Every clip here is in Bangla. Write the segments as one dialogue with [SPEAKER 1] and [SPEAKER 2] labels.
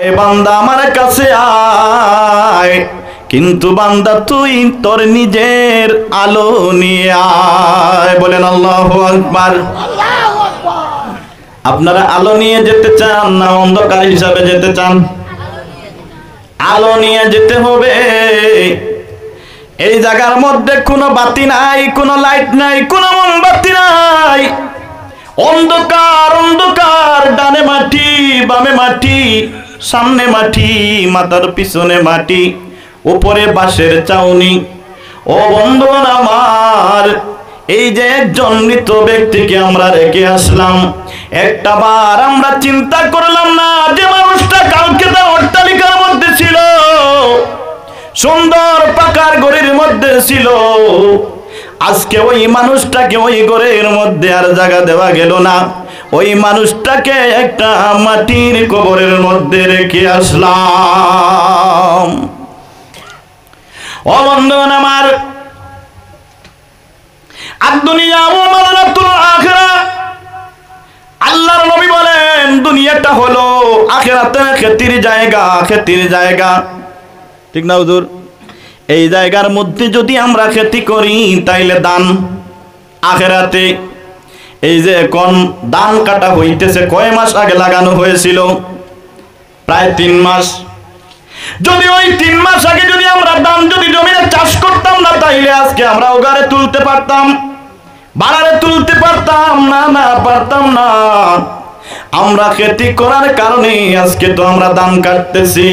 [SPEAKER 1] এ বান্দা আমার কাছে আয়, কিন্তু বান্দা তুই তোর নিজের আলো নিয়ে আয়। বলেন আল্লাহু আকবার। আপনারা আলো নিয়ে যেতে চান না অন্ধকার হিসাবে যেতে চান? আলো নিয়ে যেতে হবে। এই জায়গার মধ্যে কোনো বাতি নাই, কোনো লাইট নাই, কোনো মোমবাতি নাই। অন্ধকার অন্ধকার, ডানে মাটি বামে মাটি, সামনে মাটি মাথার পিছনে মাটি, উপরে বাঁশের চাউনি। ও বন্ধুগণ আমার, এই যে একজন মৃত ব্যক্তিকে আমরা রেখে আসলাম, একটা বার আমরা চিন্তা করলাম না যে মানুষটা কালকে তার অট্টালিকার মধ্যে ছিল, সুন্দর পাকার ঘরের মধ্যে ছিল, আজকে ওই মানুষটাকে ওই ঘরের মধ্যে আর জায়গা দেওয়া গেল না। ওই মানুষটাকে একটা মাটির কবরের মধ্যে রেখে আসলাম। ও বন্ধুগণ আমার, আদ-দুনিয়া মাযরাতুল আখিরা। আল্লাহর নবী বলেন দুনিয়াটা হলো আখিরাতের খেতির জায়গা, খেতির জায়গা। ঠিক না হুজুর? এই জায়গার মধ্যে যদি আমরা খেতি করি তাইলে দান আখিরাতে। এই যে এখন ধান কাটা হইতেছে, কয় মাস আগে লাগানো হয়েছিল? প্রায় 3 মাস। যদি ওই 3 মাস আগে যদি আমরা ধান যদি জমিনে চাষ করতাম না, তাইলে আজকে আমরা ওগারে তুলতে পারতাম, বাড়ারে তুলতে পারতাম না? না পারতাম না। আমরা খেতি করার কারণে আজকে তো আমরা ধান কাটতেছি।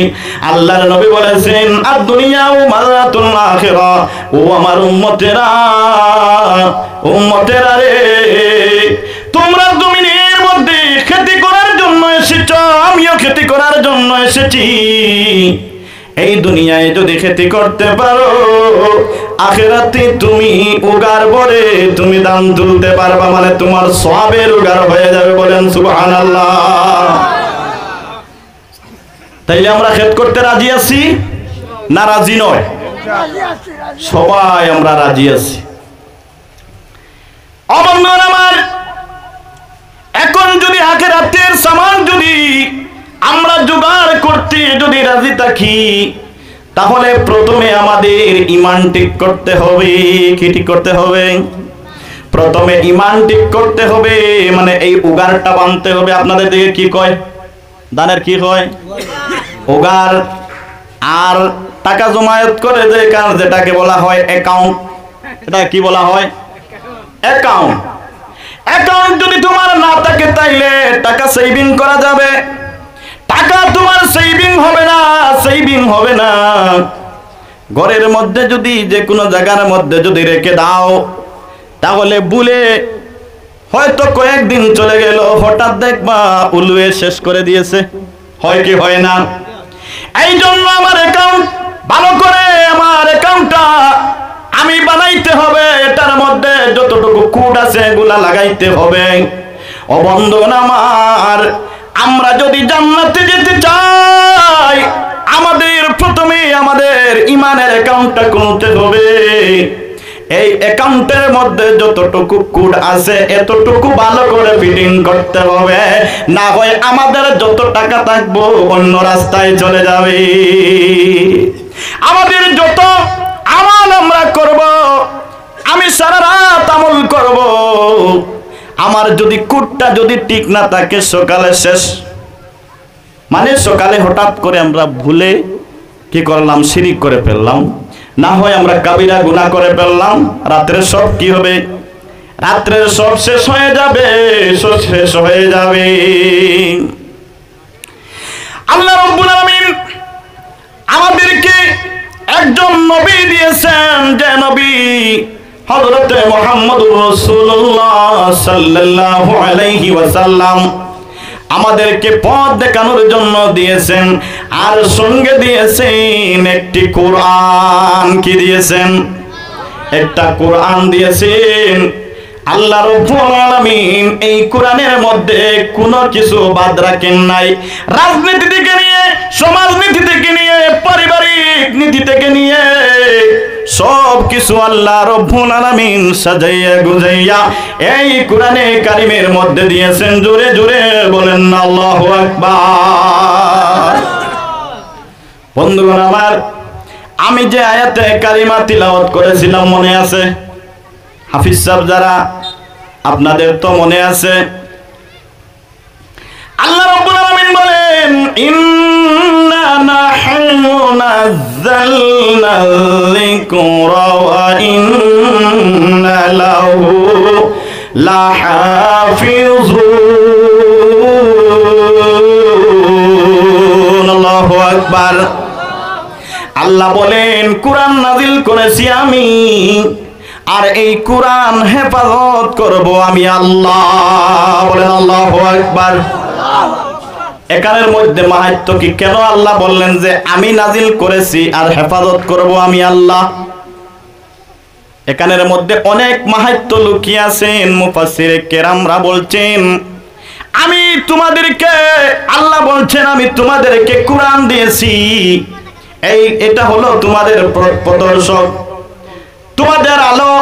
[SPEAKER 1] আল্লাহর নবী বলেছেন আদ-দুনিয়া মাযরাতুল আখিরা। ও আমার উম্মতেরা, উম্মতেরা রে, তোমরা জমিনের মধ্যে খেতি করার জন্য এসেছো, আমিও খেতি করার জন্য এসেছি। এই দুনিয়ায় যদি খেতি করতে পারো, আখিরাতে তুমি উগার ভরে তুমি দান তুলতে পারবা, মানে তোমার সওয়াবের উগার হয়ে যাবে। বলেন সুবহানাল্লাহ। তাইলে আমরা খেত করতে রাজি আছি না রাজি নয়? সবাই আমরা রাজি আছি। অবন্ধন আমার, এখন যদি আখিরাতের সামান যদি আমরা জোগাড় করতে যদি রাজি থাকি, তাহলে প্রথমে আমাদের ঈমান ঠিক করতে হবে। কি ঠিক করতে হবে? প্রথমে ঈমান ঠিক করতে হবে, মানে এই উগারটা বানতে হবে। আপনাদের দিকে কি কয়? দানের কি হয়? উগার। আর টাকা জমায়েত করে যে কাজ, যেটাকে বলা হয় অ্যাকাউন্ট, এটা কি বলা হয়? অ্যাকাউন্ট। অ্যাকাউন্ট যদি তোমার না থাকে তাইলে টাকা সেভিং করা যাবে, টাকা তোমার সেভিং হবে না, সেভিং হবে না। ঘরের মধ্যে যদি যে কোনো জায়গার মধ্যে যদি রেখে দাও, তাহলে ভুলে হয়তো কয়েকদিন চলে গেল, হঠাৎ দেখবা উলুয়ে শেষ করে দিয়েছে। হয় কি হয় না? এই জন্য আমার অ্যাকাউন্ট ভালো করে, আমার অ্যাকাউন্টটা আমি বানাইতে হবে। এটার মধ্যে যতটুকু কোড আছে এগুলা লাগাইতে হবে। ও বন্ধুগণ আমার, আমরা যদি জান্নাতে যেতে চাই, আমাদের প্রথমে আমাদের ঈমানের অ্যাকাউন্টটা খুলতে হবে। এই অ্যাকাউন্টের মধ্যে যতটুকু কোড আছে এতটুকু ভালো করে ফিটিং করতে হবে, না হয় আমাদের যত টাকা থাকবো অন্য রাস্তায় চলে যাবে। আমাদের যত আমল আমরা করব, আমি সারা রাত আমল করব, আমার যদি কোডটা যদি ঠিক না থাকে সকালে শেষ, মানে সকালে হঠাৎ করে আমরা ভুলে কি করলাম? শিরিক করে ফেললাম, না হয় আমরা কাবিরা গুনাহ করে ফেললাম, রাত্রে সব কি হবে? রাত্রে সব শেষ হয়ে যাবে, সব শেষ হয়ে যাবে। আল্লাহ রাব্বুল আলামিন আমাদেরকে একজন নবী দিয়েছেন, যে নবী হযরত মুহাম্মদুর রাসূলুল্লাহ সাল্লাল্লাহু আলাইহি ওয়াসাল্লাম আমাদেরকে পথ দেখানোর জন্য দিয়েছেন, আর সঙ্গে দিয়েছেন একটি কোরআন। কি দিয়েছেন? একটা কোরআন দিয়েছেন। আল্লাহ রাব্বুল আলামিন এই কোরআনের মধ্যে কোনো কিছু বাদ রাখেন নাই। রাজনীতি থেকে নিয়ে, সমাজনীতি থেকে নিয়ে, পারিবারিক নীতি থেকে নিয়ে সব কিছু আল্লাহ রাব্বুল আলামিন সাজাইয়া গুজাইয়া এই কোরআনে কারিমের মধ্যে দিয়েছেন। জোরে জোরে বলেন আল্লাহু আকবার। বন্ধুগণ আমার, আমি যে আয়াতে কারিমা তিলাওয়াত করেছিলাম মনে আছে? হাফিজ সাহেব যারা, আপনাদের তো মনে আছে। আল্লাহ রাব্বুল আলামিন বলেন, ইন্না নাহনু নাযালনা যিকরা ওয়া ইন্না লাহু লাহাফিজুন। আল্লাহু আকবার। আল্লাহ বলেন, কুরআন নাযিল করেছি আমি, আর এই কুরআন হেফাজত করব আমি আল্লাহ। বলেন আল্লাহু আকবার। এখানের মধ্যে মাহাত্ম্য কি? কেন আল্লাহ বললেন যে আমি নাজিল করেছি আর হেফাজত করব আমি আল্লাহ? এখানের মধ্যে অনেক মাহাত্ম্য লুকিয়ে আছেন। মুফাসসিরে কেরামরা বলছেন, আমি তোমাদেরকে, আল্লাহ বলছেন আমি তোমাদেরকে কুরআন দিয়েছি, এটা হলো তোমাদের প্রদর্শক, তোমাদের আলো।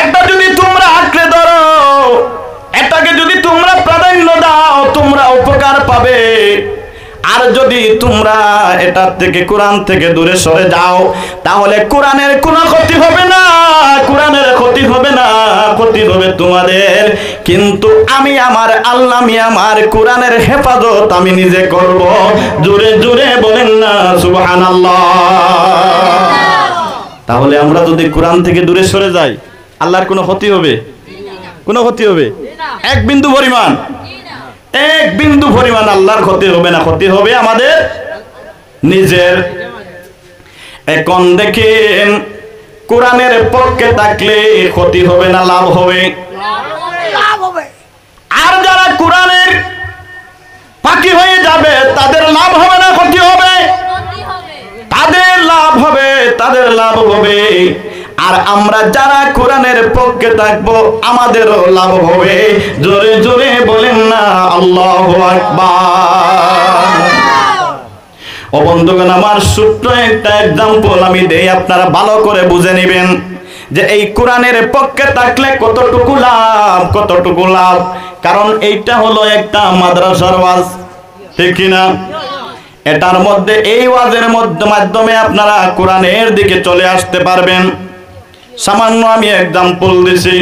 [SPEAKER 1] এটা যদি তোমরা আঁকড়ে ধরো, এটাকে যদি তোমরা প্রাধান্য দাও, তোমরা উপকার পাবে। আর যদি তোমরা এটার থেকে, কোরআন থেকে দূরে সরে যাও, তাহলে কোরআনের কোনো ক্ষতি হবে না, কোরআনের ক্ষতি হবে না, ক্ষতি হবে তোমাদের। কিন্তু আমি আমার আল্লাহ, আমি আমার কোরআনের হেফাজত আমি নিজে করব। জোরে জোরে বলেন না সুবহানাল্লাহ। তাহলে আমরা যদি কোরআন থেকে দূরে সরে যাই, আল্লাহর কোনো ক্ষতি হবে? কোনো ক্ষতি হবে? এক বিন্দু পরিমাণ, এক বিন্দু পরিমাণ আল্লাহর ক্ষতি হবে না। ক্ষতি হবে আমাদের নিজের। এখন দেখেন, কোরআনের পক্ষে থাকলে ক্ষতি হবে না লাভ হবে? আর যারা কোরআনের ফাঁকি হয়ে যাবে, তাদের লাভ হবে না ক্ষতি হবে? তাদের লাভ হবে, তাদের লাভ হবে। আর আমরা যারা কোরআনের পক্ষে থাকবো, আমাদেরও লাভ হবে। জোরে জোরে বলেন না আল্লাহু আকবার। ও বন্ধুগণ আমার, ছোট্ট একটা এক্সাম্পল আমি দেই, আপনারা ভালো করে বুঝে নেবেন যে এই কোরআনের পক্ষে থাকলে কতটুকু লাভ, কতটুকু লাভ। কারণ এইটা হলো একটা মাদ্রাসার ওয়াজ, ঠিক কিনা? এটার মধ্যে, এই ওয়াজের মাধ্যমে আপনারা কোরআনের দিকে চলে আসতে পারবেন। সামান্য আমি এক্সাম্পল দিছি।